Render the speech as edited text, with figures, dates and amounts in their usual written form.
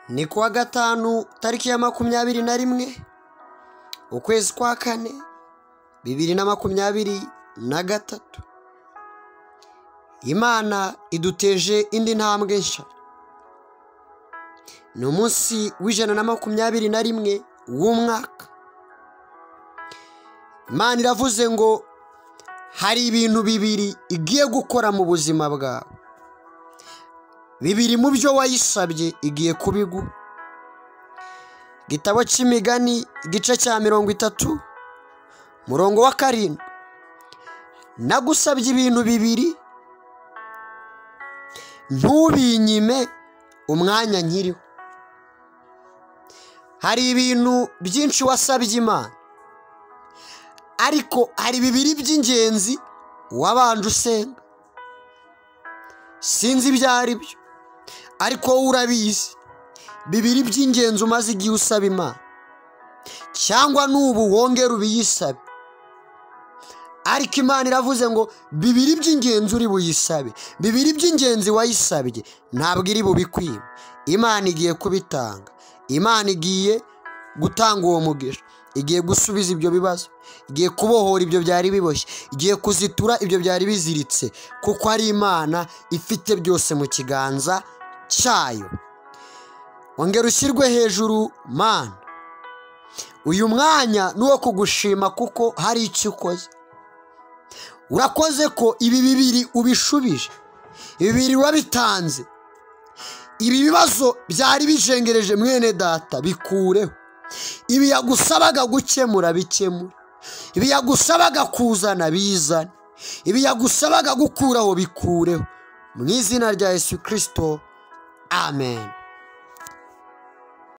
ni kuwa gatanu tariki ya 21 ukwezi kwa 4 2023. Imana iduteje indi ntambwe nshya. Ni umunsi w'121 w'umwaka. Imana iravuze ngo hari ibintu bibiri igiye gukora mu buzima bwawe. Bibiri mu byo wayisabye igiye kubiguha. Gitabo cy'Imigani igice cya 30 murongo wa 7. Nagusabye ibintu bibiri, ntubinyime umwanya nkiriho. Hari ibintu byinshi wasabye Imana, ariko hari bibiri by'ingenzi wabanje usenga. Sinzi ibyo ari byo, ariko wowe urabizi. Bibiri by'ingenzi umaze igihe usaba Imana, cyangwa n'ubu wongera ubiyisabe. Ariko Imana iravuze ngo bibiri by'ingenzi uri buyisabe, bibiri by'ingenzi wayisabye ntabwo iri bubikwime. Imana igiye kubitanga. Imana igiye gutanga uwo mugisha, igiye gusubiza ibyo bibazo, igiye kubohora ibyo byari biboshye, igiye kuzitura ibyo byari biziritse, kuko ari Imana ifite byose mu kiganza cyayo. Ongera ushyirwe hejuru Mana. Uyu mwanya ni uwo kugushima kuko hari icyo ukoze. Urakoze ko ibi bibiri ubishubije, ibi bibiri wabitanze. Ibi bibazo byari bijengereje mwene data bikureho. Ibi yagusabaga gukemura bikemura. Ibi yagusabaga kuzana bizana. Ibi yagusabaga gukuraho bikureho. Mu izina rya Yesu Kristo, amen.